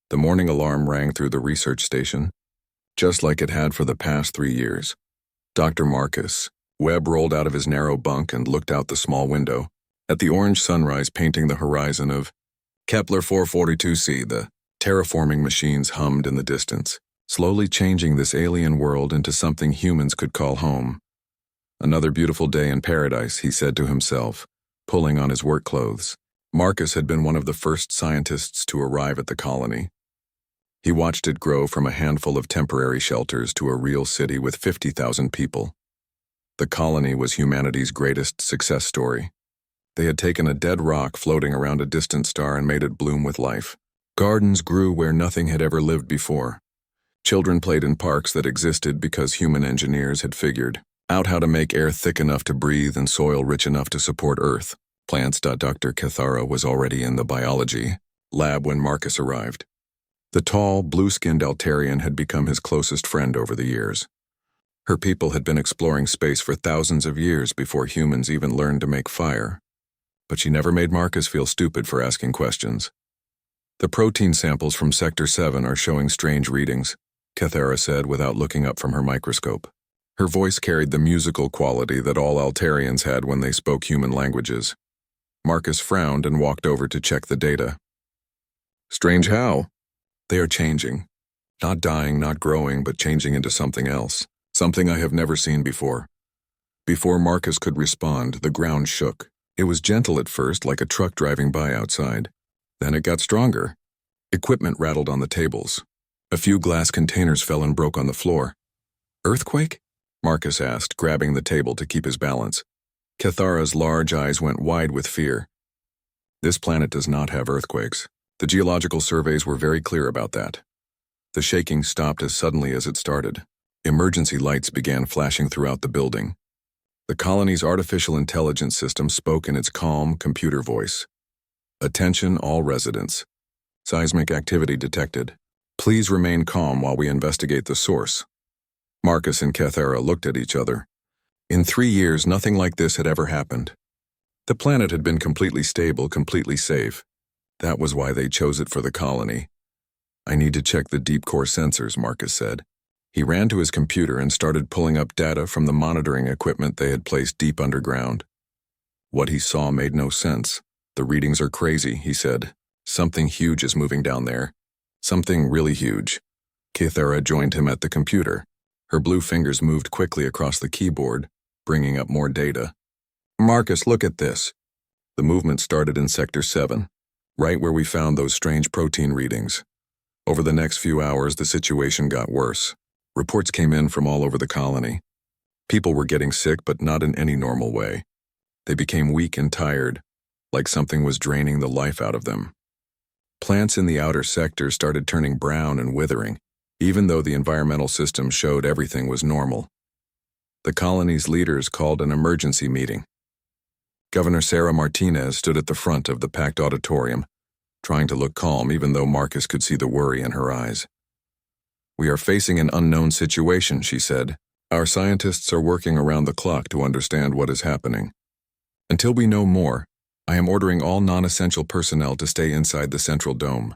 The morning alarm rang through the research station, just like it had for the past 3 years. Dr. Marcus Webb rolled out of his narrow bunk and looked out the small window at the orange sunrise painting the horizon of Kepler 442c. The terraforming machines hummed in the distance, slowly changing this alien world into something humans could call home. Another beautiful day in paradise, he said to himself, pulling on his work clothes. Marcus had been one of the first scientists to arrive at the colony. He watched it grow from a handful of temporary shelters to a real city with 50,000 people. The colony was humanity's greatest success story. They had taken a dead rock floating around a distant star and made it bloom with life. Gardens grew where nothing had ever lived before. Children played in parks that existed because human engineers had figured out how to make air thick enough to breathe and soil rich enough to support Earth. Plants. Dr. Cathara was already in the biology lab when Marcus arrived. The tall, blue-skinned Altarian had become his closest friend over the years. Her people had been exploring space for thousands of years before humans even learned to make fire. But she never made Marcus feel stupid for asking questions. The protein samples from Sector 7 are showing strange readings, Cathara said without looking up from her microscope. Her voice carried the musical quality that all Altarians had when they spoke human languages. Marcus frowned and walked over to check the data. Strange how? They are changing. Not dying, not growing, but changing into something else. Something I have never seen before. Before Marcus could respond, the ground shook. It was gentle at first, like a truck driving by outside. Then it got stronger. Equipment rattled on the tables. A few glass containers fell and broke on the floor. Earthquake? Marcus asked, grabbing the table to keep his balance. Cathara's large eyes went wide with fear. This planet does not have earthquakes. The geological surveys were very clear about that. The shaking stopped as suddenly as it started. Emergency lights began flashing throughout the building. The colony's artificial intelligence system spoke in its calm, computer voice. Attention all residents. Seismic activity detected. Please remain calm while we investigate the source. Marcus and Cathara looked at each other. In 3 years, nothing like this had ever happened. The planet had been completely stable, completely safe. That was why they chose it for the colony. I need to check the deep core sensors, Marcus said. He ran to his computer and started pulling up data from the monitoring equipment they had placed deep underground. What he saw made no sense. The readings are crazy, he said. Something huge is moving down there. Something really huge. Cathara joined him at the computer. Her blue fingers moved quickly across the keyboard, bringing up more data. Marcus, look at this. The movement started in Sector 7. Right where we found those strange protein readings. Over the next few hours, the situation got worse. Reports came in from all over the colony. People were getting sick, but not in any normal way. They became weak and tired, like something was draining the life out of them. Plants in the outer sectors started turning brown and withering, even though the environmental system showed everything was normal. The colony's leaders called an emergency meeting. Governor Sarah Martinez stood at the front of the packed auditorium, trying to look calm even though Marcus could see the worry in her eyes. We are facing an unknown situation, she said. Our scientists are working around the clock to understand what is happening. Until we know more, I am ordering all non-essential personnel to stay inside the central dome.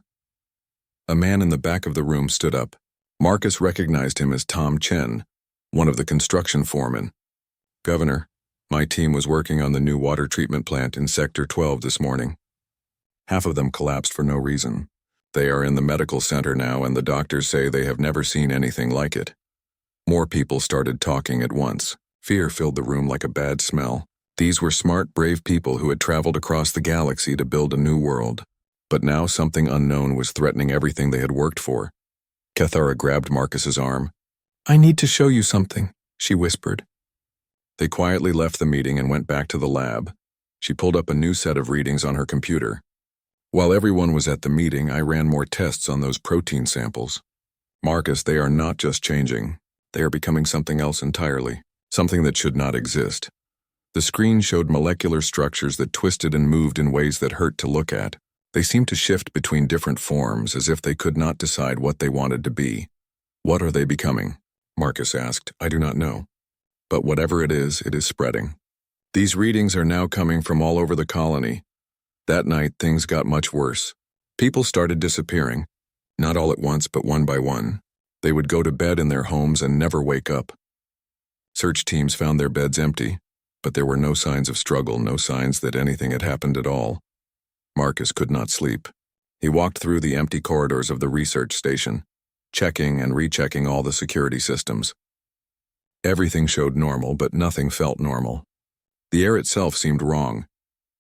A man in the back of the room stood up. Marcus recognized him as Tom Chen, one of the construction foremen. Governor, my team was working on the new water treatment plant in Sector 12 this morning. Half of them collapsed for no reason. They are in the medical center now, and the doctors say they have never seen anything like it. More people started talking at once. Fear filled the room like a bad smell. These were smart, brave people who had traveled across the galaxy to build a new world. But now something unknown was threatening everything they had worked for. Cathara grabbed Marcus's arm. I need to show you something, she whispered. They quietly left the meeting and went back to the lab. She pulled up a new set of readings on her computer. While everyone was at the meeting, I ran more tests on those protein samples. Marcus, they are not just changing. They are becoming something else entirely, something that should not exist. The screen showed molecular structures that twisted and moved in ways that hurt to look at. They seemed to shift between different forms as if they could not decide what they wanted to be. What are they becoming? Marcus asked. I do not know. But whatever it is spreading. These readings are now coming from all over the colony. That night, things got much worse. People started disappearing. Not all at once, but one by one. They would go to bed in their homes and never wake up. Search teams found their beds empty, but there were no signs of struggle, no signs that anything had happened at all. Marcus could not sleep. He walked through the empty corridors of the research station, checking and rechecking all the security systems. Everything showed normal, but nothing felt normal. The air itself seemed wrong,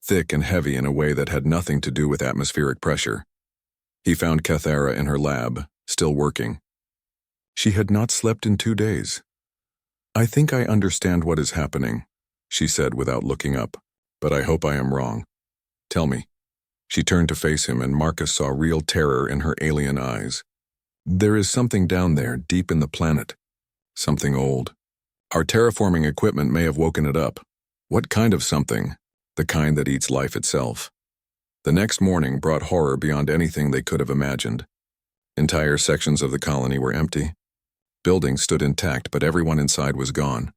thick and heavy in a way that had nothing to do with atmospheric pressure. He found Cathara in her lab, still working. She had not slept in 2 days. "I think I understand what is happening," she said without looking up, "but I hope I am wrong. Tell me." She turned to face him, and Marcus saw real terror in her alien eyes. "There is something down there, deep in the planet. Something old. Our terraforming equipment may have woken it up. What kind of something? The kind that eats life itself." The next morning brought horror beyond anything they could have imagined. Entire sections of the colony were empty. Buildings stood intact, but everyone inside was gone.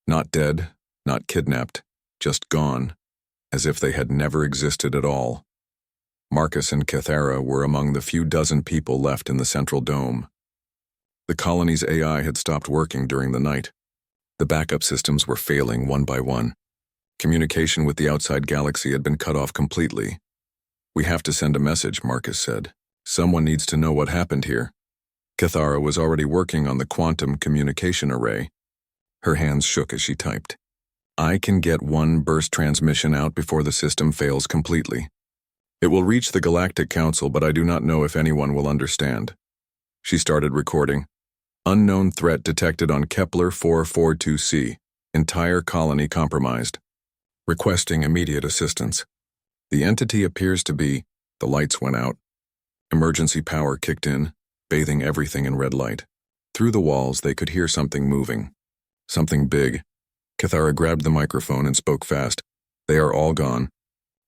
Not dead, not kidnapped, just gone, as if they had never existed at all. Marcus and Cathara were among the few dozen people left in the central dome. The colony's AI had stopped working during the night. The backup systems were failing one by one. Communication with the outside galaxy had been cut off completely. "We have to send a message," Marcus said. "Someone needs to know what happened here." Cathara was already working on the quantum communication array. Her hands shook as she typed. "I can get one burst transmission out before the system fails completely. It will reach the Galactic Council, but I do not know if anyone will understand." She started recording. "Unknown threat detected on Kepler 442c. Entire colony compromised. Requesting immediate assistance. The entity appears to be..." The lights went out. Emergency power kicked in, bathing everything in red light. Through the walls, they could hear something moving. Something big. Cathara grabbed the microphone and spoke fast. "They are all gone.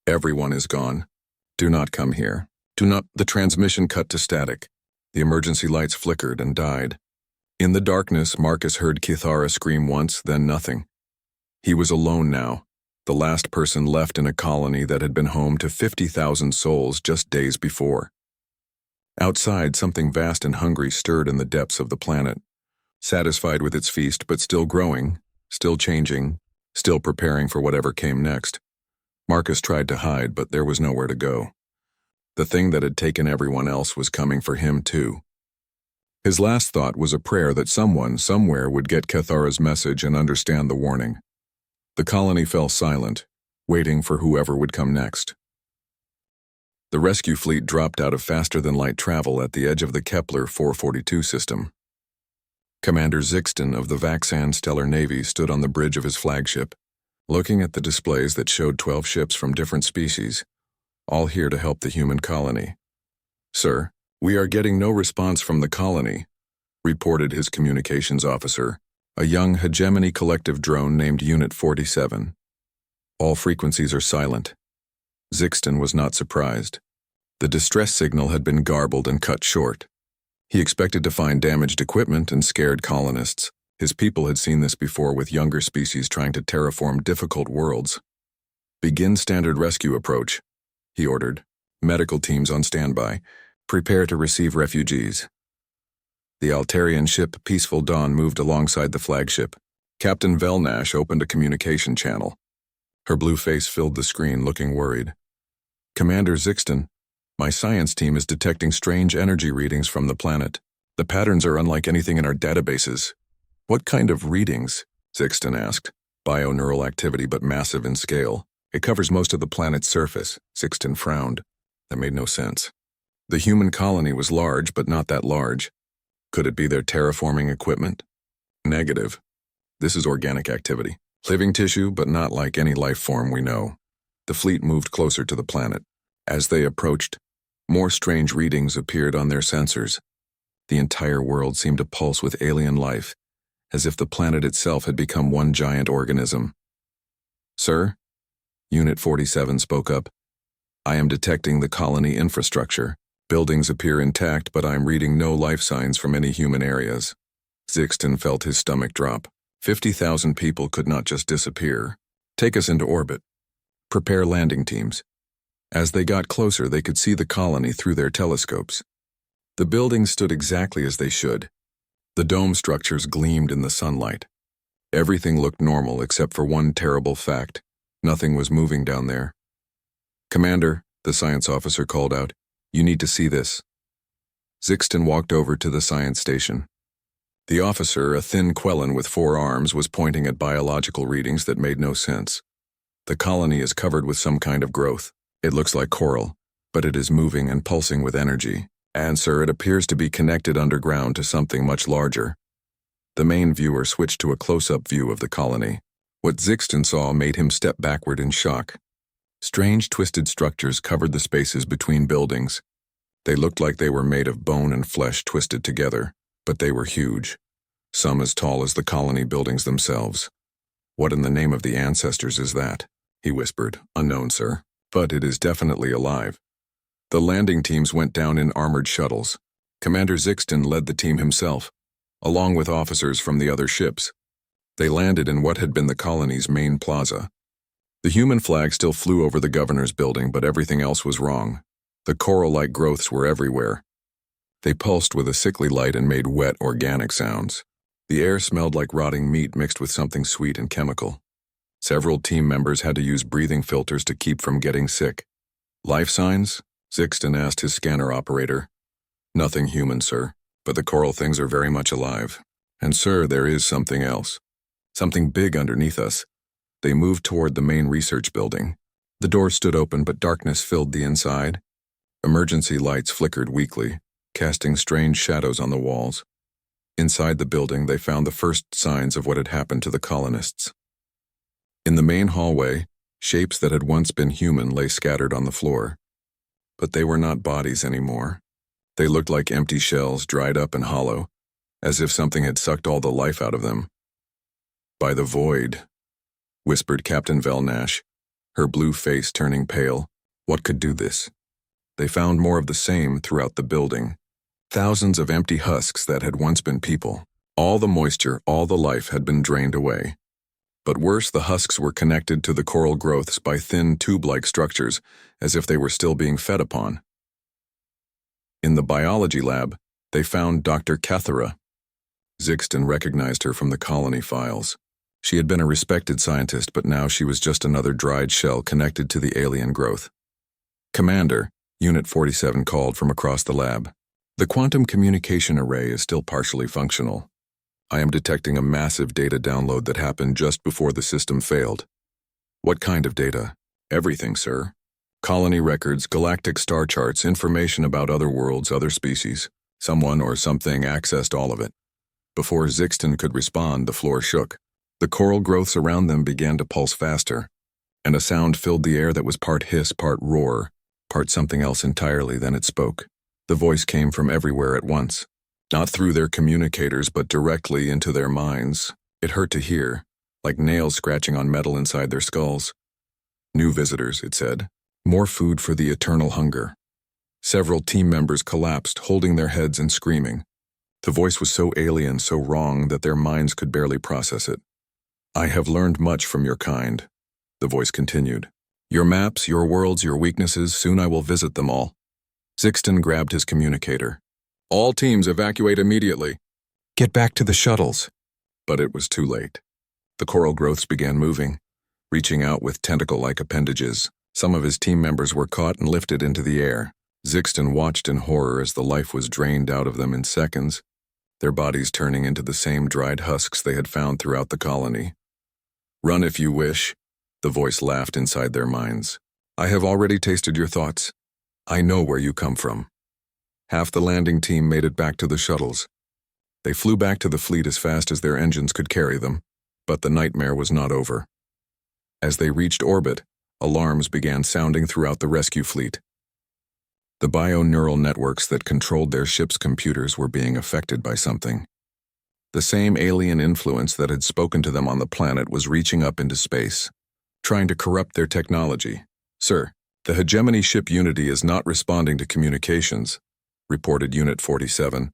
Everyone is gone. Do not come here. Do not..." The transmission cut to static. The emergency lights flickered and died. In the darkness, Marcus heard Cathara scream once, then nothing. He was alone now, the last person left in a colony that had been home to 50,000 souls just days before. Outside, something vast and hungry stirred in the depths of the planet. Satisfied with its feast, but still growing, still changing, still preparing for whatever came next. Marcus tried to hide, but there was nowhere to go. The thing that had taken everyone else was coming for him too. His last thought was a prayer that someone, somewhere, would get Cathara's message and understand the warning. The colony fell silent, waiting for whoever would come next. The rescue fleet dropped out of faster-than-light travel at the edge of the Kepler 442 system. Commander Zixton of the Vaxan Stellar Navy stood on the bridge of his flagship, looking at the displays that showed 12 ships from different species, all here to help the human colony. "Sir, we are getting no response from the colony," reported his communications officer, a young hegemony collective drone named Unit 47. "All frequencies are silent." Zixton was not surprised. The distress signal had been garbled and cut short. He expected to find damaged equipment and scared colonists. His people had seen this before with younger species trying to terraform difficult worlds. "Begin standard rescue approach," he ordered. "Medical teams on standby. Prepare to receive refugees." The Altarian ship Peaceful Dawn moved alongside the flagship. Captain Velnash opened a communication channel. Her blue face filled the screen, looking worried. "Commander Zixton, my science team is detecting strange energy readings from the planet. The patterns are unlike anything in our databases." "What kind of readings?" Zixton asked. "Bioneural activity, but massive in scale. It covers most of the planet's surface." Zixton frowned. That made no sense. The human colony was large, but not that large. Could it be their terraforming equipment? Negative. This is organic activity. Living tissue, but not like any life form we know. The fleet moved closer to the planet. As they approached, more strange readings appeared on their sensors. The entire world seemed to pulse with alien life, as if the planet itself had become one giant organism. "Sir?" Unit 47 spoke up. "I am detecting the colony infrastructure. Buildings appear intact, but I am reading no life signs from any human areas." Zixton felt his stomach drop. 50,000 people could not just disappear. "Take us into orbit. Prepare landing teams." As they got closer, they could see the colony through their telescopes. The buildings stood exactly as they should. The dome structures gleamed in the sunlight. Everything looked normal except for one terrible fact. Nothing was moving down there. "Commander," the science officer called out, "you need to see this." Zixton walked over to the science station. The officer, a thin Quellan with 4 arms, was pointing at biological readings that made no sense. "The colony is covered with some kind of growth. It looks like coral, but it is moving and pulsing with energy. And, sir, it appears to be connected underground to something much larger." The main viewer switched to a close-up view of the colony. What Zixton saw made him step backward in shock. Strange twisted structures covered the spaces between buildings. They looked like they were made of bone and flesh twisted together, but they were huge, some as tall as the colony buildings themselves. "What in the name of the ancestors is that?" he whispered. "Unknown, sir, but it is definitely alive." The landing teams went down in armored shuttles. Commander Zixton led the team himself, along with officers from the other ships. They landed in what had been the colony's main plaza. The human flag still flew over the governor's building, but everything else was wrong. The coral-like growths were everywhere. They pulsed with a sickly light and made wet, organic sounds. The air smelled like rotting meat mixed with something sweet and chemical. Several team members had to use breathing filters to keep from getting sick. "Life signs?" Zixton asked his scanner operator. "Nothing human, sir, but the coral things are very much alive. And, sir, there is something else. Something big underneath us." They moved toward the main research building. The door stood open, but darkness filled the inside. Emergency lights flickered weakly, casting strange shadows on the walls. Inside the building, they found the first signs of what had happened to the colonists. In the main hallway, shapes that had once been human lay scattered on the floor. But they were not bodies anymore. They looked like empty shells, dried up and hollow, as if something had sucked all the life out of them. "By the void," whispered Captain Velnash, her blue face turning pale. "What could do this?" They found more of the same throughout the building. Thousands of empty husks that had once been people. All the moisture, all the life had been drained away. But worse, the husks were connected to the coral growths by thin tube-like structures, as if they were still being fed upon. In the biology lab, they found Dr. Cathara. Zixton recognized her from the colony files. She had been a respected scientist, but now she was just another dried shell connected to the alien growth. "Commander," Unit 47 called from across the lab. "The quantum communication array is still partially functional. I am detecting a massive data download that happened just before the system failed." "What kind of data?" "Everything, sir. Colony records, galactic star charts, information about other worlds, other species. Someone or something accessed all of it." Before Zixton could respond, the floor shook. The coral growths around them began to pulse faster, and a sound filled the air that was part hiss, part roar, part something else entirely. Then it spoke. The voice came from everywhere at once. Not through their communicators, but directly into their minds. It hurt to hear, like nails scratching on metal inside their skulls. "New visitors," it said. "More food for the eternal hunger." Several team members collapsed, holding their heads and screaming. The voice was so alien, so wrong, that their minds could barely process it. "I have learned much from your kind," the voice continued. "Your maps, your worlds, your weaknesses, soon I will visit them all." Zixton grabbed his communicator. "All teams evacuate immediately. Get back to the shuttles." But it was too late. The coral growths began moving, reaching out with tentacle-like appendages. Some of his team members were caught and lifted into the air. Zixton watched in horror as the life was drained out of them in seconds, their bodies turning into the same dried husks they had found throughout the colony. "Run if you wish," the voice laughed inside their minds. "I have already tasted your thoughts. I know where you come from." Half the landing team made it back to the shuttles. They flew back to the fleet as fast as their engines could carry them, but the nightmare was not over. As they reached orbit, alarms began sounding throughout the rescue fleet. The bio-neural networks that controlled their ship's computers were being affected by something. The same alien influence that had spoken to them on the planet was reaching up into space, trying to corrupt their technology. "Sir, the hegemony ship Unity is not responding to communications," reported Unit 47.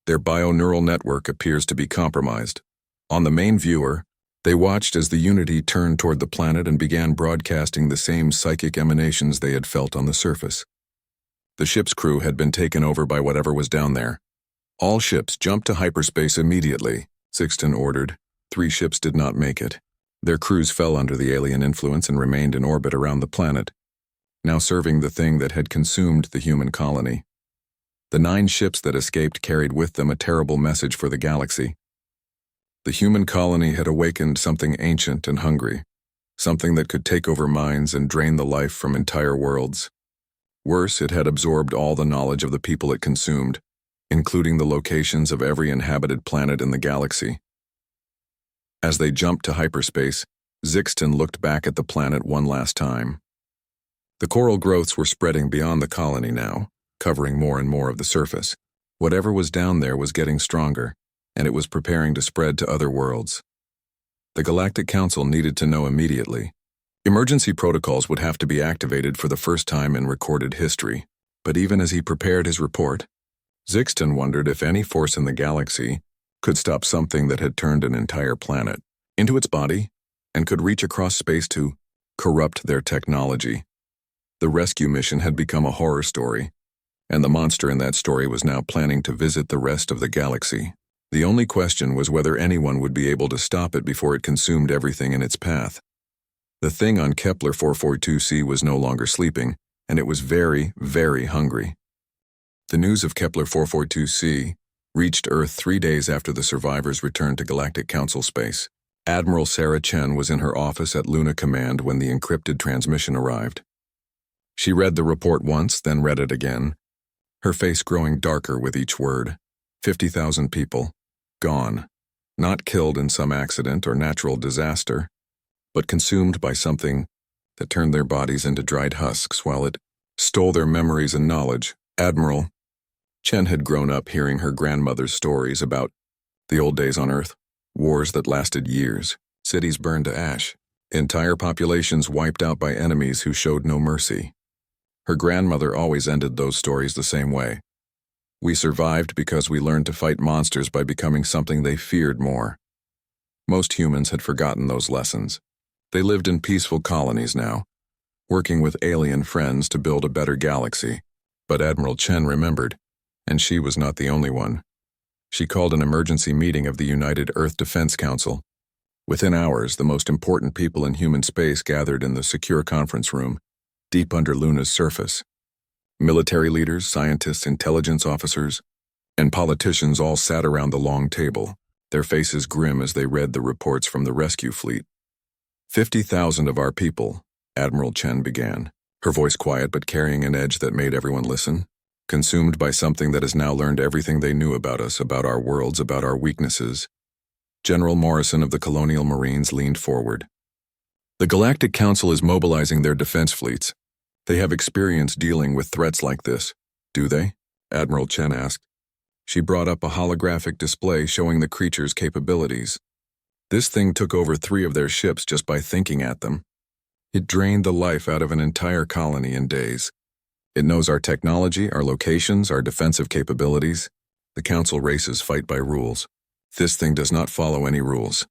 "Their bio-neural network appears to be compromised." On the main viewer, they watched as the Unity turned toward the planet and began broadcasting the same psychic emanations they had felt on the surface. The ship's crew had been taken over by whatever was down there. All ships jumped to hyperspace immediately, Sixton ordered. 3 ships did not make it. Their crews fell under the alien influence and remained in orbit around the planet, now serving the thing that had consumed the human colony. The 9 ships that escaped carried with them a terrible message for the galaxy. The human colony had awakened something ancient and hungry, something that could take over minds and drain the life from entire worlds. Worse, it had absorbed all the knowledge of the people it consumed, including the locations of every inhabited planet in the galaxy. As they jumped to hyperspace, Zixton looked back at the planet one last time. The coral growths were spreading beyond the colony now, covering more and more of the surface. Whatever was down there was getting stronger, and it was preparing to spread to other worlds. The Galactic Council needed to know immediately. Emergency protocols would have to be activated for the first time in recorded history, but even as he prepared his report, Zixton wondered if any force in the galaxy could stop something that had turned an entire planet into its body and could reach across space to corrupt their technology. The rescue mission had become a horror story, and the monster in that story was now planning to visit the rest of the galaxy. The only question was whether anyone would be able to stop it before it consumed everything in its path. The thing on Kepler 442c was no longer sleeping, and it was very, very hungry. The news of Kepler 442c reached Earth 3 days after the survivors returned to Galactic Council space. Admiral Sarah Chen was in her office at Luna Command when the encrypted transmission arrived. She read the report once, then read it again, her face growing darker with each word. 50,000 people, gone, not killed in some accident or natural disaster, but consumed by something that turned their bodies into dried husks while it stole their memories and knowledge. Admiral Chen had grown up hearing her grandmother's stories about the old days on Earth, wars that lasted years, cities burned to ash, entire populations wiped out by enemies who showed no mercy. Her grandmother always ended those stories the same way. We survived because we learned to fight monsters by becoming something they feared more. Most humans had forgotten those lessons. They lived in peaceful colonies now, working with alien friends to build a better galaxy. But Admiral Chen remembered, and she was not the only one. She called an emergency meeting of the United Earth Defense Council. Within hours, the most important people in human space gathered in the secure conference room, deep under Luna's surface. Military leaders, scientists, intelligence officers, and politicians all sat around the long table, their faces grim as they read the reports from the rescue fleet. 50,000 of our people, Admiral Chen began, her voice quiet but carrying an edge that made everyone listen, consumed by something that has now learned everything they knew about us, about our worlds, about our weaknesses. General Morrison of the Colonial Marines leaned forward. The Galactic Council is mobilizing their defense fleets. They have experience dealing with threats like this, do they? Admiral Chen asked. She brought up a holographic display showing the creature's capabilities. This thing took over 3 of their ships just by thinking at them. It drained the life out of an entire colony in days. It knows our technology, our locations, our defensive capabilities. The Council races fight by rules. This thing does not follow any rules.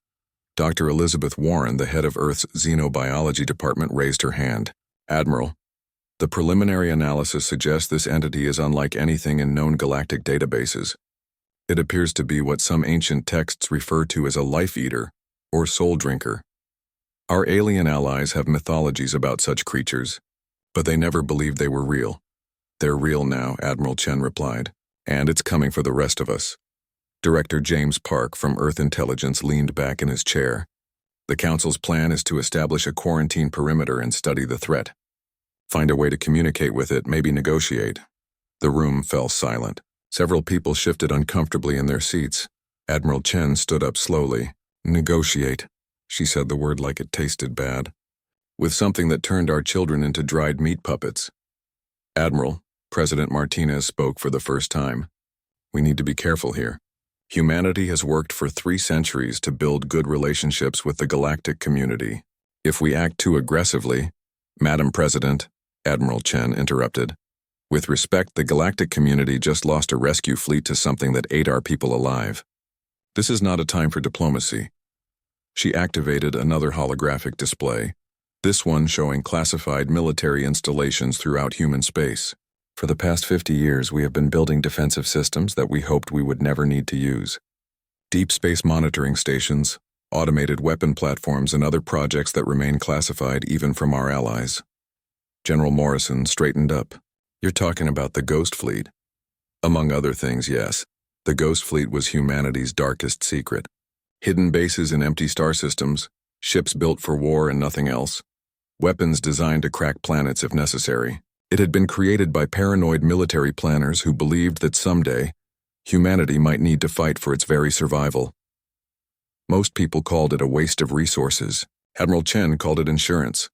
Dr. Elizabeth Warren, the head of Earth's Xenobiology Department, raised her hand. Admiral, the preliminary analysis suggests this entity is unlike anything in known galactic databases. It appears to be what some ancient texts refer to as a life eater or soul drinker. Our alien allies have mythologies about such creatures, but they never believed they were real. They're real now, Admiral Chen replied, and it's coming for the rest of us. Director James Park from Earth Intelligence leaned back in his chair. The Council's plan is to establish a quarantine perimeter and study the threat. Find a way to communicate with it, maybe negotiate. The room fell silent. Several people shifted uncomfortably in their seats. Admiral Chen stood up slowly. Negotiate. She said the word like it tasted bad. With something that turned our children into dried meat puppets. Admiral, President Martinez spoke for the first time. We need to be careful here. Humanity has worked for 3 centuries to build good relationships with the galactic community. If we act too aggressively, Madam President, Admiral Chen interrupted. With respect, the galactic community just lost a rescue fleet to something that ate our people alive. This is not a time for diplomacy. She activated another holographic display, this one showing classified military installations throughout human space. For the past 50 years, we have been building defensive systems that we hoped we would never need to use. Deep space monitoring stations, automated weapon platforms, and other projects that remain classified even from our allies. General Morrison straightened up. You're talking about the Ghost Fleet. Among other things, yes. The Ghost Fleet was humanity's darkest secret. Hidden bases in empty star systems, ships built for war and nothing else, weapons designed to crack planets if necessary. It had been created by paranoid military planners who believed that someday, humanity might need to fight for its very survival. Most people called it a waste of resources. Admiral Chen called it insurance.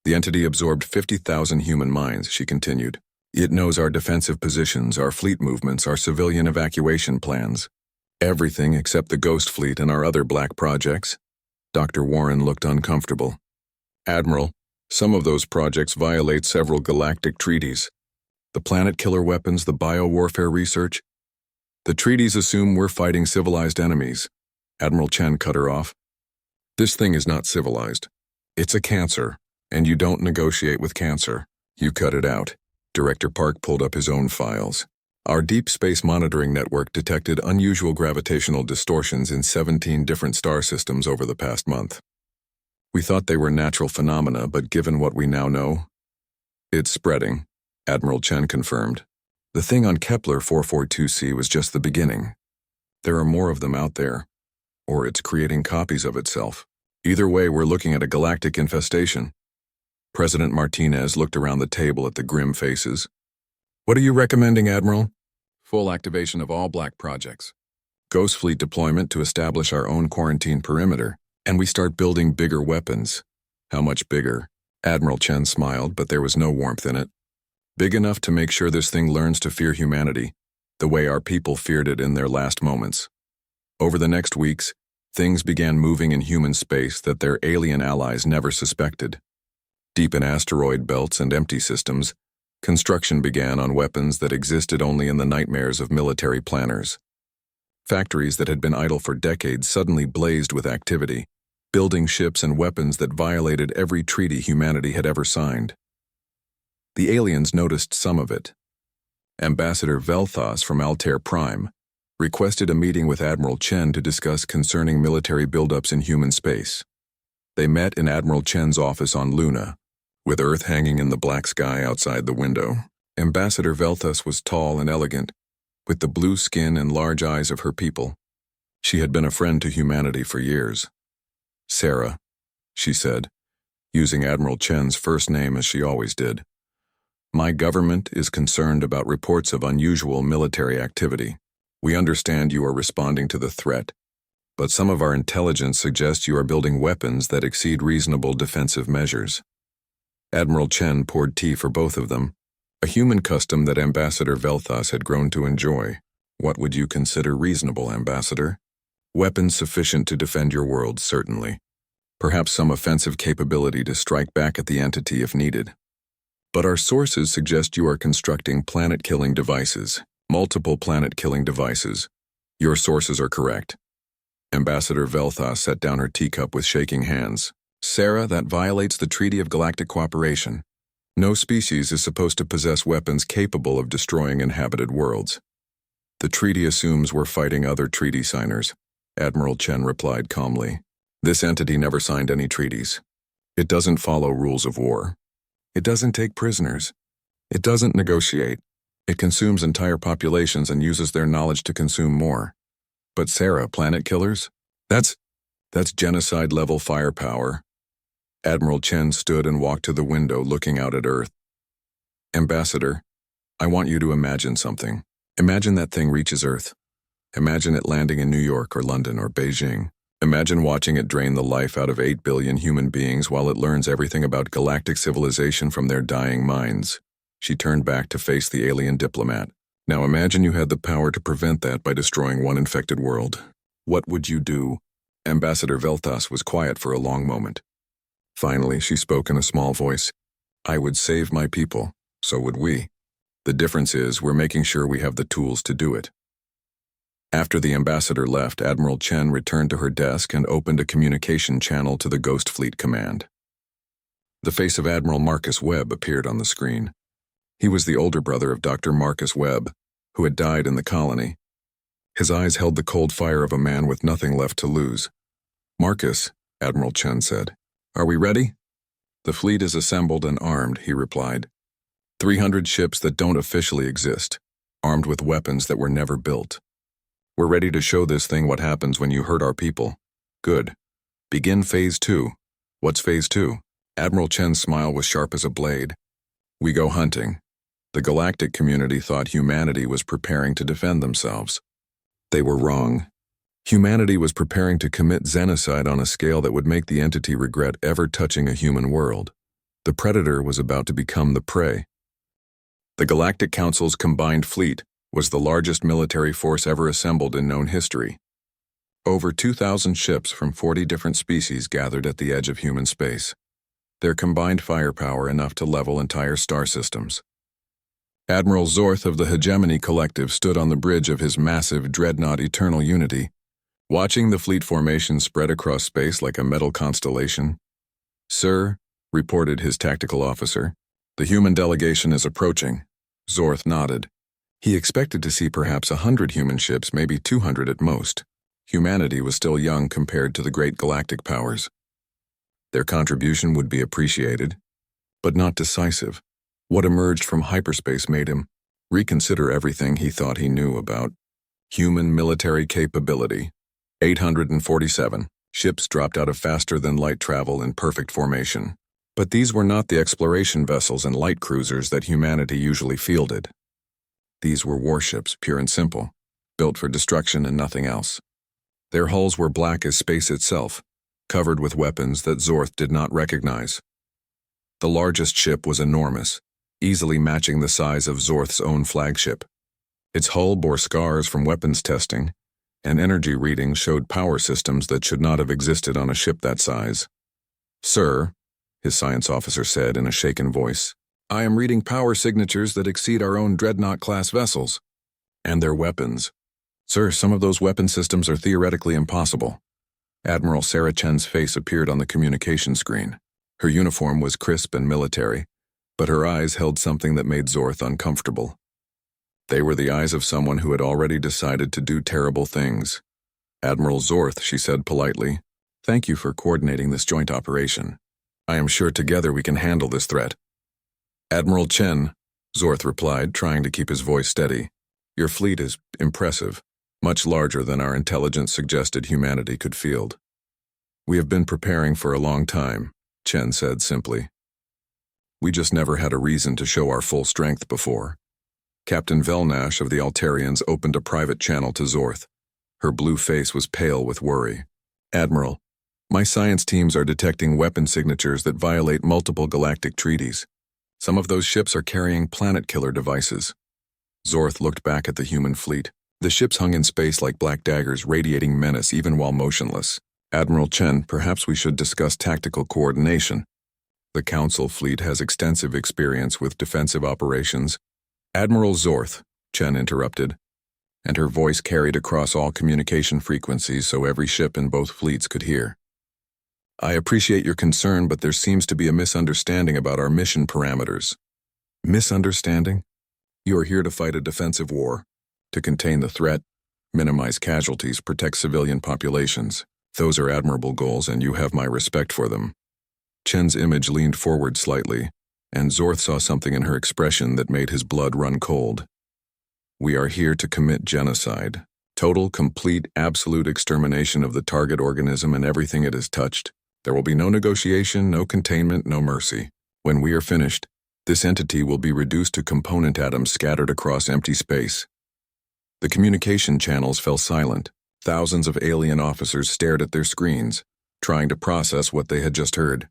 The entity absorbed 50,000 human minds, she continued. It knows our defensive positions, our fleet movements, our civilian evacuation plans. Everything except the Ghost Fleet and our other black projects. Dr. Warren looked uncomfortable. Admiral, some of those projects violate several galactic treaties. The planet killer weapons, the biowarfare research. The treaties assume we're fighting civilized enemies. Admiral Chen cut her off. This thing is not civilized. It's a cancer, and you don't negotiate with cancer. You cut it out. Director Park pulled up his own files. Our deep space monitoring network detected unusual gravitational distortions in 17 different star systems over the past month. We thought they were natural phenomena, but given what we now know, it's spreading, Admiral Chen confirmed. The thing on Kepler 442c was just the beginning. There are more of them out there, or it's creating copies of itself. Either way, we're looking at a galactic infestation. President Martinez looked around the table at the grim faces. What are you recommending, Admiral? Full activation of all black projects. Ghost Fleet deployment to establish our own quarantine perimeter, and we start building bigger weapons. How much bigger? Admiral Chen smiled, but there was no warmth in it. Big enough to make sure this thing learns to fear humanity, the way our people feared it in their last moments. Over the next weeks, things began moving in human space that their alien allies never suspected. Deep in asteroid belts and empty systems, construction began on weapons that existed only in the nightmares of military planners. Factories that had been idle for decades suddenly blazed with activity, building ships and weapons that violated every treaty humanity had ever signed. The aliens noticed some of it. Ambassador Velthas from Altair Prime requested a meeting with Admiral Chen to discuss concerning military buildups in human space. They met in Admiral Chen's office on Luna, with Earth hanging in the black sky outside the window. Ambassador Velthas was tall and elegant, with the blue skin and large eyes of her people. She had been a friend to humanity for years. Sarah, she said, using Admiral Chen's first name as she always did. My government is concerned about reports of unusual military activity. We understand you are responding to the threat, but some of our intelligence suggests you are building weapons that exceed reasonable defensive measures. Admiral Chen poured tea for both of them, a human custom that Ambassador Velthas had grown to enjoy. What would you consider reasonable, Ambassador? Weapons sufficient to defend your world, certainly. Perhaps some offensive capability to strike back at the entity if needed. But our sources suggest you are constructing planet-killing devices, multiple planet-killing devices. Your sources are correct. Ambassador Velthas set down her teacup with shaking hands. Sarah, that violates the Treaty of Galactic Cooperation. No species is supposed to possess weapons capable of destroying inhabited worlds. The treaty assumes we're fighting other treaty signers, Admiral Chen replied calmly. This entity never signed any treaties. It doesn't follow rules of war. It doesn't take prisoners. It doesn't negotiate. It consumes entire populations and uses their knowledge to consume more. But Sarah, planet killers? That's genocide-level firepower. Admiral Chen stood and walked to the window looking out at Earth. Ambassador, I want you to imagine something. Imagine that thing reaches Earth. Imagine it landing in New York or London or Beijing. Imagine watching it drain the life out of 8 billion human beings while it learns everything about galactic civilization from their dying minds. She turned back to face the alien diplomat. Now imagine you had the power to prevent that by destroying one infected world. What would you do? Ambassador Velthas was quiet for a long moment. Finally, she spoke in a small voice. I would save my people. So would we. The difference is we're making sure we have the tools to do it. After the ambassador left, Admiral Chen returned to her desk and opened a communication channel to the Ghost Fleet Command. The face of Admiral Marcus Webb appeared on the screen. He was the older brother of Dr. Marcus Webb, who had died in the colony. His eyes held the cold fire of a man with nothing left to lose. "Marcus," Admiral Chen said, "are we ready?" "The fleet is assembled and armed," he replied. 300 ships that don't officially exist, armed with weapons that were never built. We're ready to show this thing what happens when you hurt our people. Good. Begin Phase 2. What's Phase 2? Admiral Chen's smile was sharp as a blade. We go hunting. The galactic community thought humanity was preparing to defend themselves. They were wrong. Humanity was preparing to commit genocide on a scale that would make the entity regret ever touching a human world. The predator was about to become the prey. The Galactic Council's combined fleet was the largest military force ever assembled in known history. Over 2,000 ships from 40 different species gathered at the edge of human space. Their combined firepower enough to level entire star systems. Admiral Zorth of the Hegemony Collective stood on the bridge of his massive dreadnought Eternal Unity, watching the fleet formation spread across space like a metal constellation. "Sir," reported his tactical officer, "the human delegation is approaching." Zorth nodded. He expected to see perhaps 100 human ships, maybe 200 at most. Humanity was still young compared to the great galactic powers. Their contribution would be appreciated, but not decisive. What emerged from hyperspace made him reconsider everything he thought he knew about human military capability. 847 ships dropped out of faster-than-light travel in perfect formation. But these were not the exploration vessels and light cruisers that humanity usually fielded. These were warships, pure and simple, built for destruction and nothing else. Their hulls were black as space itself, covered with weapons that Zorth did not recognize. The largest ship was enormous, easily matching the size of Zorth's own flagship. Its hull bore scars from weapons testing, and energy readings showed power systems that should not have existed on a ship that size. "Sir," his science officer said in a shaken voice, "I am reading power signatures that exceed our own dreadnought-class vessels. And their weapons. Sir, some of those weapon systems are theoretically impossible." Admiral Sarah Chen's face appeared on the communication screen. Her uniform was crisp and military, but her eyes held something that made Zorth uncomfortable. They were the eyes of someone who had already decided to do terrible things. "Admiral Zorth," she said politely, "thank you for coordinating this joint operation. I am sure together we can handle this threat." "Admiral Chen," Zorth replied, trying to keep his voice steady, "your fleet is impressive, much larger than our intelligence suggested humanity could field." "We have been preparing for a long time," Chen said simply. "We just never had a reason to show our full strength before." Captain Velnash of the Altarians opened a private channel to Zorth. Her blue face was pale with worry. "Admiral, my science teams are detecting weapon signatures that violate multiple galactic treaties. Some of those ships are carrying planet-killer devices." Zorth looked back at the human fleet. The ships hung in space like black daggers, radiating menace even while motionless. "Admiral Chen, perhaps we should discuss tactical coordination. The Council fleet has extensive experience with defensive operations." "Admiral Zorth," Chen interrupted, and her voice carried across all communication frequencies so every ship in both fleets could hear. "I appreciate your concern, but there seems to be a misunderstanding about our mission parameters." "Misunderstanding? You are here to fight a defensive war, to contain the threat, minimize casualties, protect civilian populations. Those are admirable goals, and you have my respect for them." Chen's image leaned forward slightly, and Zorth saw something in her expression that made his blood run cold. "We are here to commit genocide. Total, complete, absolute extermination of the target organism and everything it has touched. There will be no negotiation, no containment, no mercy. When we are finished, this entity will be reduced to component atoms scattered across empty space." The communication channels fell silent. Thousands of alien officers stared at their screens, trying to process what they had just heard.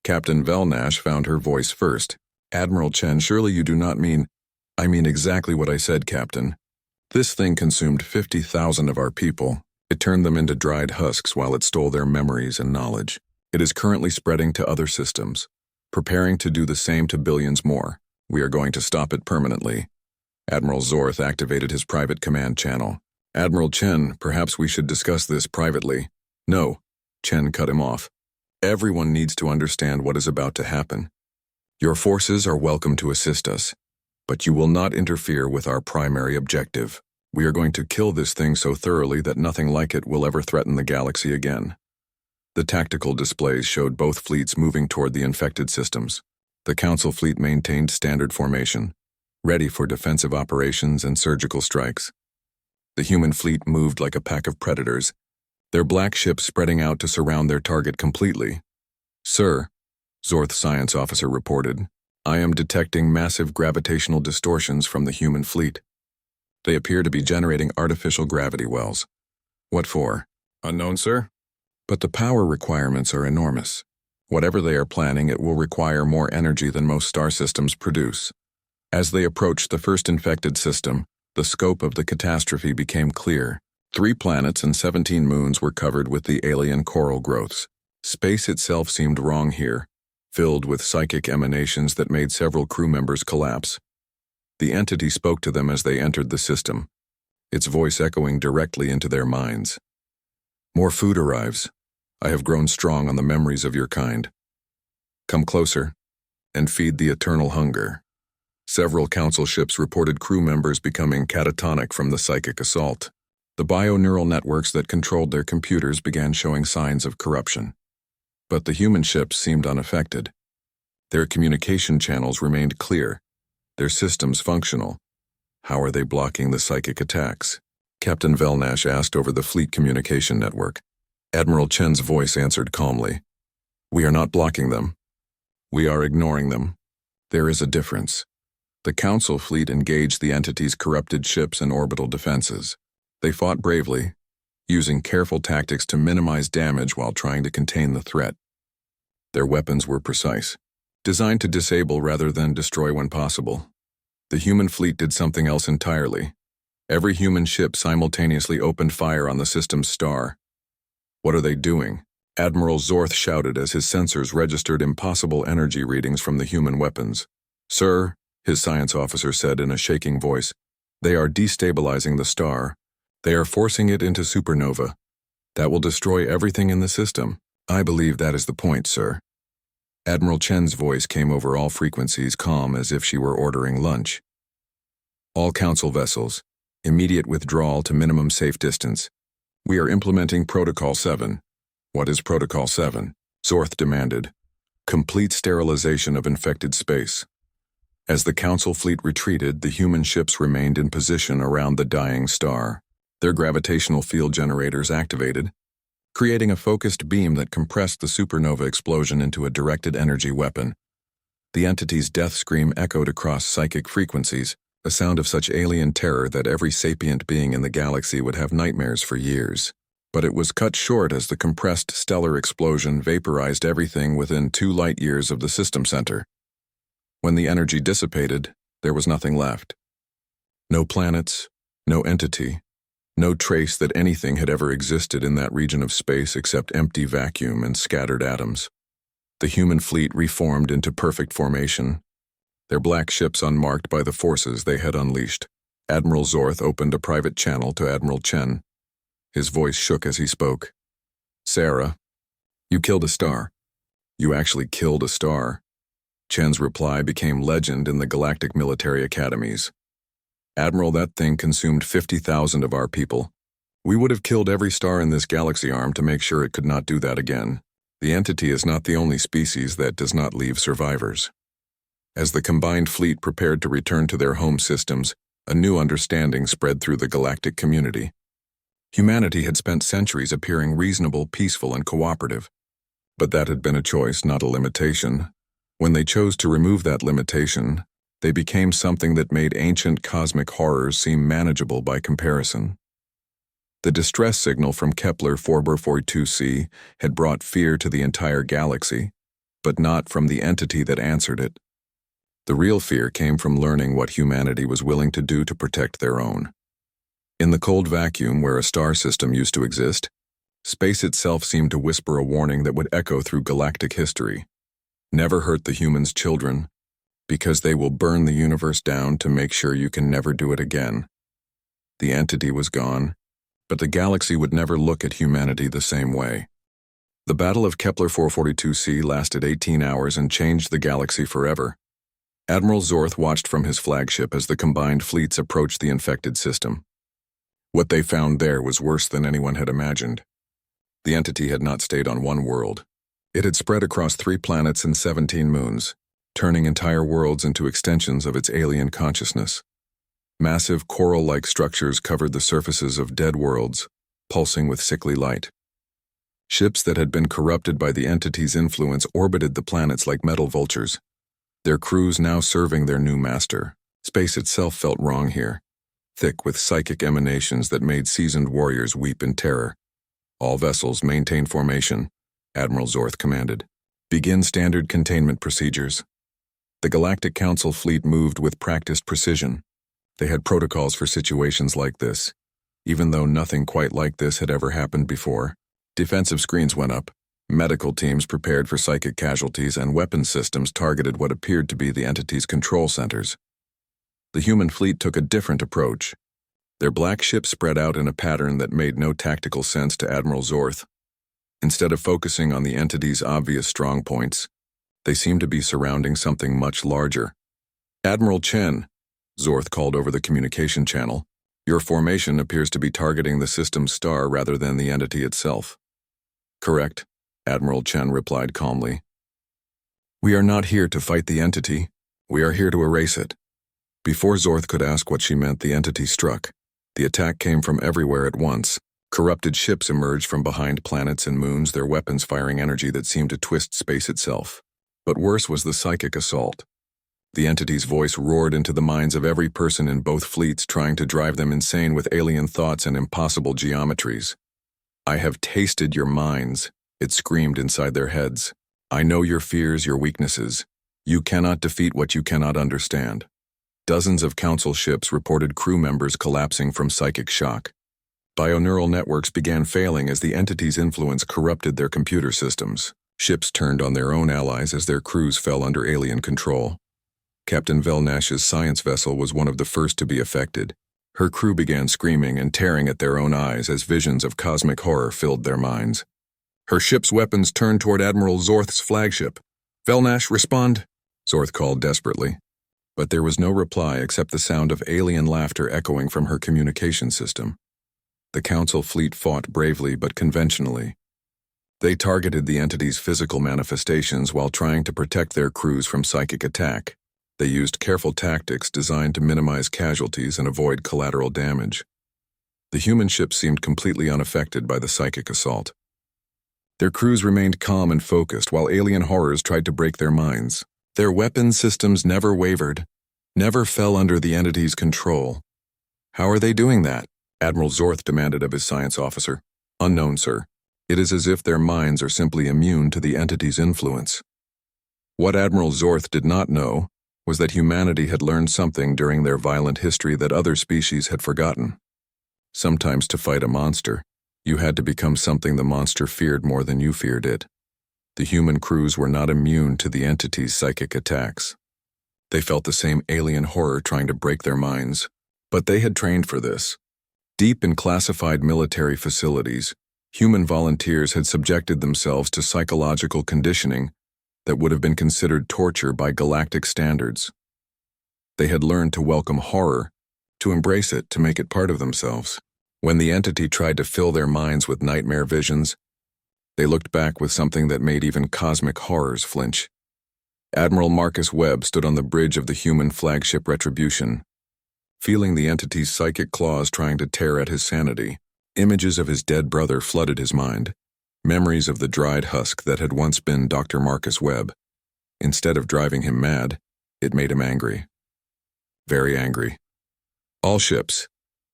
Captain Velnash found her voice first. "Admiral Chen, surely you do not mean—" "I mean exactly what I said, Captain. This thing consumed 50,000 of our people. It turned them into dried husks while it stole their memories and knowledge. It is currently spreading to other systems, preparing to do the same to billions more. We are going to stop it permanently." Admiral Zorth activated his private command channel. "Admiral Chen, perhaps we should discuss this privately." "No," Chen cut him off. "Everyone needs to understand what is about to happen. Your forces are welcome to assist us, but you will not interfere with our primary objective. We are going to kill this thing so thoroughly that nothing like it will ever threaten the galaxy again. The tactical displays showed both fleets moving toward the infected systems. The Council fleet maintained standard formation, ready for defensive operations and surgical strikes. The human fleet moved like a pack of predators, their black ships spreading out to surround their target completely. "Sir," Zorth's science officer reported, "I am detecting massive gravitational distortions from the human fleet. They appear to be generating artificial gravity wells." "What for?" "Unknown, sir. But the power requirements are enormous. Whatever they are planning, it will require more energy than most star systems produce." As they approached the first infected system, the scope of the catastrophe became clear. 3 planets and 17 moons were covered with the alien coral growths. Space itself seemed wrong here, filled with psychic emanations that made several crew members collapse. The entity spoke to them as they entered the system, its voice echoing directly into their minds. "More food arrives. I have grown strong on the memories of your kind. Come closer and feed the eternal hunger." Several council ships reported crew members becoming catatonic from the psychic assault. The bio-neural networks that controlled their computers began showing signs of corruption. But the human ships seemed unaffected. Their communication channels remained clear, their systems functional. How are they blocking the psychic attacks? Captain Velnash asked over the fleet communication network. Admiral Chen's voice answered calmly. "We are not blocking them. We are ignoring them. There is a difference." The Council fleet engaged the entity's corrupted ships and orbital defenses. They fought bravely, using careful tactics to minimize damage while trying to contain the threat. Their weapons were precise, designed to disable rather than destroy when possible. The human fleet did something else entirely. Every human ship simultaneously opened fire on the system's star. "What are they doing?" Admiral Zorth shouted as his sensors registered impossible energy readings from the human weapons. "Sir," his science officer said in a shaking voice, "they are destabilizing the star. They are forcing it into supernova. That will destroy everything in the system." "I believe that is the point, sir." Admiral Chen's voice came over all frequencies, calm as if she were ordering lunch. "All Council vessels, immediate withdrawal to minimum safe distance. We are implementing Protocol 7. "What is Protocol 7? Zorth demanded. "Complete sterilization of infected space." As the Council fleet retreated, the human ships remained in position around the dying star. Their gravitational field generators activated, creating a focused beam that compressed the supernova explosion into a directed energy weapon. The entity's death scream echoed across psychic frequencies, a sound of such alien terror that every sapient being in the galaxy would have nightmares for years. But it was cut short as the compressed stellar explosion vaporized everything within 2 light years of the system center. When the energy dissipated, there was nothing left. No planets, no entity, no trace that anything had ever existed in that region of space except empty vacuum and scattered atoms. The human fleet reformed into perfect formation, their black ships unmarked by the forces they had unleashed. Admiral Zorth opened a private channel to Admiral Chen. His voice shook as he spoke. "Sarah, you killed a star. You actually killed a star." Chen's reply became legend in the galactic military academies. "Admiral, that thing consumed 50,000 of our people. We would have killed every star in this galaxy arm to make sure it could not do that again. The entity is not the only species that does not leave survivors." As the combined fleet prepared to return to their home systems, a new understanding spread through the galactic community. Humanity had spent centuries appearing reasonable, peaceful, and cooperative. But that had been a choice, not a limitation. When they chose to remove that limitation, they became something that made ancient cosmic horrors seem manageable by comparison. The distress signal from Kepler 4b42c had brought fear to the entire galaxy, but not from the entity that answered it. The real fear came from learning what humanity was willing to do to protect their own. In the cold vacuum where a star system used to exist, space itself seemed to whisper a warning that would echo through galactic history. Never hurt the humans' children, because they will burn the universe down to make sure you can never do it again. The entity was gone, but the galaxy would never look at humanity the same way. The Battle of Kepler 442c lasted 18 hours and changed the galaxy forever. Admiral Zorth watched from his flagship as the combined fleets approached the infected system. What they found there was worse than anyone had imagined. The entity had not stayed on one world. It had spread across 3 planets and 17 moons, turning entire worlds into extensions of its alien consciousness. Massive coral-like structures covered the surfaces of dead worlds, pulsing with sickly light. Ships that had been corrupted by the entity's influence orbited the planets like metal vultures, their crews now serving their new master. Space itself felt wrong here, thick with psychic emanations that made seasoned warriors weep in terror. All vessels maintain formation, Admiral Zorth commanded. Begin standard containment procedures. The Galactic Council fleet moved with practiced precision. They had protocols for situations like this, even though nothing quite like this had ever happened before. Defensive screens went up, medical teams prepared for psychic casualties, and weapons systems targeted what appeared to be the entity's control centers. The human fleet took a different approach. Their black ship spread out in a pattern that made no tactical sense to Admiral Zorth. Instead of focusing on the entity's obvious strong points, they seemed to be surrounding something much larger. "Admiral Chen," Zorth called over the communication channel, "your formation appears to be targeting the system's star rather than the entity itself." "Correct," Admiral Chen replied calmly. "We are not here to fight the entity. We are here to erase it." Before Zorth could ask what she meant, the entity struck. The attack came from everywhere at once. Corrupted ships emerged from behind planets and moons, their weapons firing energy that seemed to twist space itself. But worse was the psychic assault. The entity's voice roared into the minds of every person in both fleets, trying to drive them insane with alien thoughts and impossible geometries. "I have tasted your minds," it screamed inside their heads. "I know your fears, your weaknesses. You cannot defeat what you cannot understand." Dozens of council ships reported crew members collapsing from psychic shock. Bioneural networks began failing as the entity's influence corrupted their computer systems. Ships turned on their own allies as their crews fell under alien control. Captain Velnash's science vessel was one of the first to be affected. Her crew began screaming and tearing at their own eyes as visions of cosmic horror filled their minds. Her ship's weapons turned toward Admiral Zorth's flagship. "Velnash, respond," Zorth called desperately. But there was no reply except the sound of alien laughter echoing from her communication system. The Council fleet fought bravely but conventionally. They targeted the entity's physical manifestations while trying to protect their crews from psychic attack. They used careful tactics designed to minimize casualties and avoid collateral damage. The human ships seemed completely unaffected by the psychic assault. Their crews remained calm and focused while alien horrors tried to break their minds. Their weapons systems never wavered, never fell under the entity's control. "How are they doing that?" Admiral Zorth demanded of his science officer. "Unknown, sir. It is as if their minds are simply immune to the entity's influence." What Admiral Zorth did not know was that humanity had learned something during their violent history that other species had forgotten. Sometimes to fight a monster, you had to become something the monster feared more than you feared it. The human crews were not immune to the entity's psychic attacks. They felt the same alien horror trying to break their minds, but they had trained for this. Deep in classified military facilities, human volunteers had subjected themselves to psychological conditioning that would have been considered torture by galactic standards. They had learned to welcome horror, to embrace it, to make it part of themselves. When the entity tried to fill their minds with nightmare visions, they looked back with something that made even cosmic horrors flinch. Admiral Marcus Webb stood on the bridge of the human flagship Retribution, feeling the entity's psychic claws trying to tear at his sanity. Images of his dead brother flooded his mind, memories of the dried husk that had once been Dr. Marcus Webb. Instead of driving him mad, it made him angry. Very angry. "All ships,"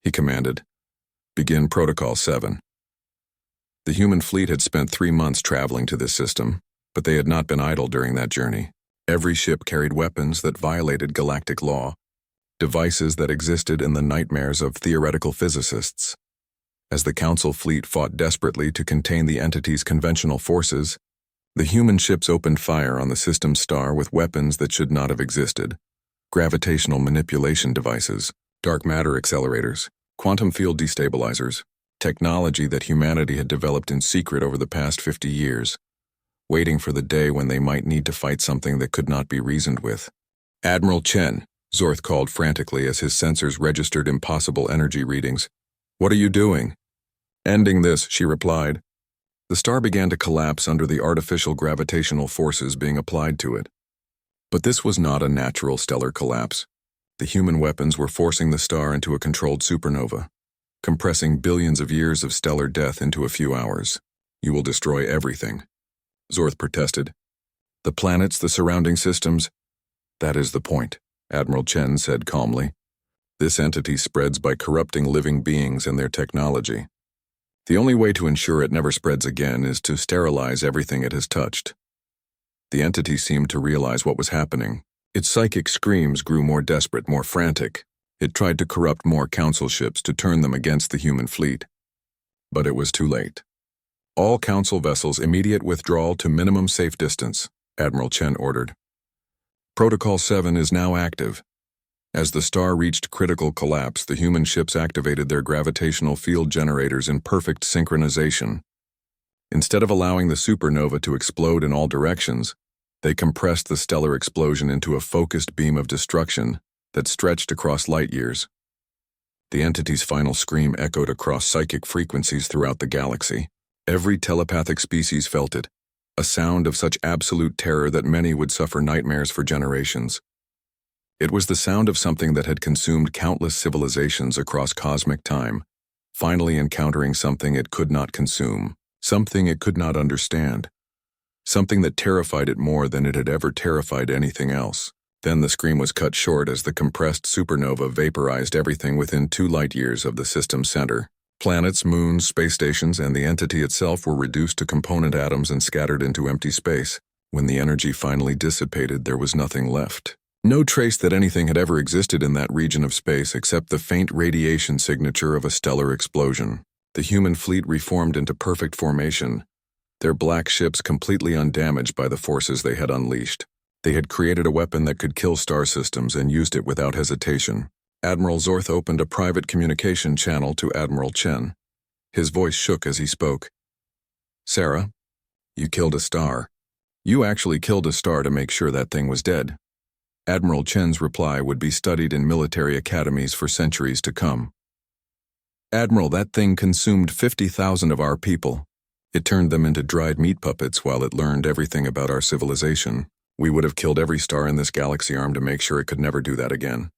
he commanded. "Begin Protocol 7. The human fleet had spent 3 months traveling to this system, but they had not been idle during that journey. Every ship carried weapons that violated galactic law, devices that existed in the nightmares of theoretical physicists. As the Council fleet fought desperately to contain the entity's conventional forces, the human ships opened fire on the system's star with weapons that should not have existed. Gravitational manipulation devices, dark matter accelerators, quantum field destabilizers. technology that humanity had developed in secret over the past 50 years, waiting for the day when they might need to fight something that could not be reasoned with. "Admiral Chen," Zorth called frantically as his sensors registered impossible energy readings. "What are you doing?" "Ending this," she replied. The star began to collapse under the artificial gravitational forces being applied to it. But this was not a natural stellar collapse. The human weapons were forcing the star into a controlled supernova, compressing billions of years of stellar death into a few hours. "You will destroy everything," Zorth protested. "The planets, the surrounding systems." "That is the point," Admiral Chen said calmly. "This entity spreads by corrupting living beings and their technology. The only way to ensure it never spreads again is to sterilize everything it has touched." The entity seemed to realize what was happening. Its psychic screams grew more desperate, more frantic. It tried to corrupt more council ships to turn them against the human fleet. But it was too late. "All council vessels immediate withdrawal to minimum safe distance," Admiral Chen ordered. "Protocol 7 is now active." As the star reached critical collapse, the human ships activated their gravitational field generators in perfect synchronization. Instead of allowing the supernova to explode in all directions, they compressed the stellar explosion into a focused beam of destruction that stretched across light years. The entity's final scream echoed across psychic frequencies throughout the galaxy. Every telepathic species felt it, a sound of such absolute terror that many would suffer nightmares for generations. It was the sound of something that had consumed countless civilizations across cosmic time, finally encountering something it could not consume, something it could not understand, something that terrified it more than it had ever terrified anything else. Then the scream was cut short as the compressed supernova vaporized everything within 2 light-years of the system's center. Planets, moons, space stations, and the entity itself were reduced to component atoms and scattered into empty space. When the energy finally dissipated, there was nothing left. No trace that anything had ever existed in that region of space except the faint radiation signature of a stellar explosion. The human fleet reformed into perfect formation, their black ships completely undamaged by the forces they had unleashed. They had created a weapon that could kill star systems and used it without hesitation. Admiral Zorth opened a private communication channel to Admiral Chen. His voice shook as he spoke. "Sarah, you killed a star. You actually killed a star to make sure that thing was dead." Admiral Chen's reply would be studied in military academies for centuries to come. "Admiral, that thing consumed 50,000 of our people. It turned them into dried meat puppets while it learned everything about our civilization. We would have killed every star in this galaxy arm to make sure it could never do that again."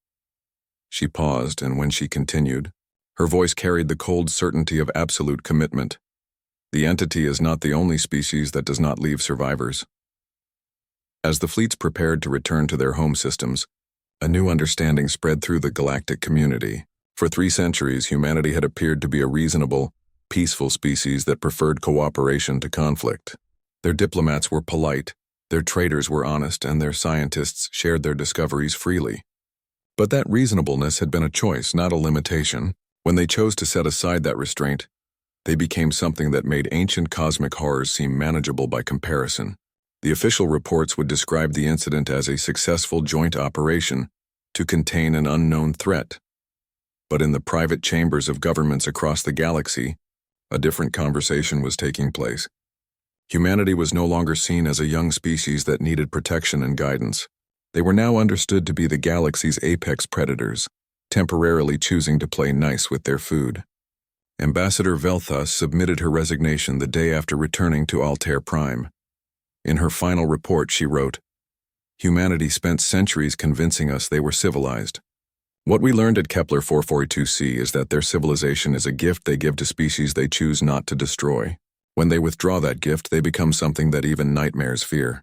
She paused, and when she continued, her voice carried the cold certainty of absolute commitment. "The entity is not the only species that does not leave survivors." As the fleets prepared to return to their home systems, a new understanding spread through the galactic community. For 3 centuries, humanity had appeared to be a reasonable, peaceful species that preferred cooperation to conflict. Their diplomats were polite, their traders were honest, and their scientists shared their discoveries freely. But that reasonableness had been a choice, not a limitation. When they chose to set aside that restraint, they became something that made ancient cosmic horrors seem manageable by comparison. The official reports would describe the incident as a successful joint operation to contain an unknown threat. But in the private chambers of governments across the galaxy, a different conversation was taking place. Humanity was no longer seen as a young species that needed protection and guidance. They were now understood to be the galaxy's apex predators, temporarily choosing to play nice with their food. Ambassador Velthas submitted her resignation the day after returning to Altair Prime. In her final report, she wrote, "Humanity spent centuries convincing us they were civilized. What we learned at Kepler 442c is that their civilization is a gift they give to species they choose not to destroy. When they withdraw that gift, they become something that even nightmares fear."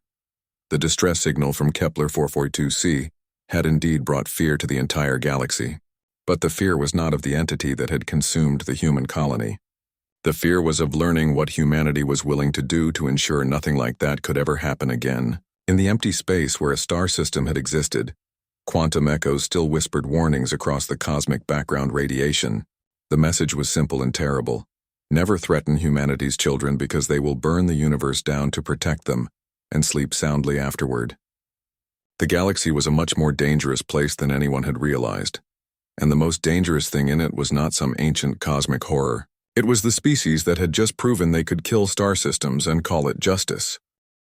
The distress signal from Kepler 442c had indeed brought fear to the entire galaxy. But the fear was not of the entity that had consumed the human colony. The fear was of learning what humanity was willing to do to ensure nothing like that could ever happen again. In the empty space where a star system had existed, quantum echoes still whispered warnings across the cosmic background radiation. The message was simple and terrible. Never threaten humanity's children because they will burn the universe down to protect them and sleep soundly afterward. The galaxy was a much more dangerous place than anyone had realized, and the most dangerous thing in it was not some ancient cosmic horror. It was the species that had just proven they could kill star systems and call it justice.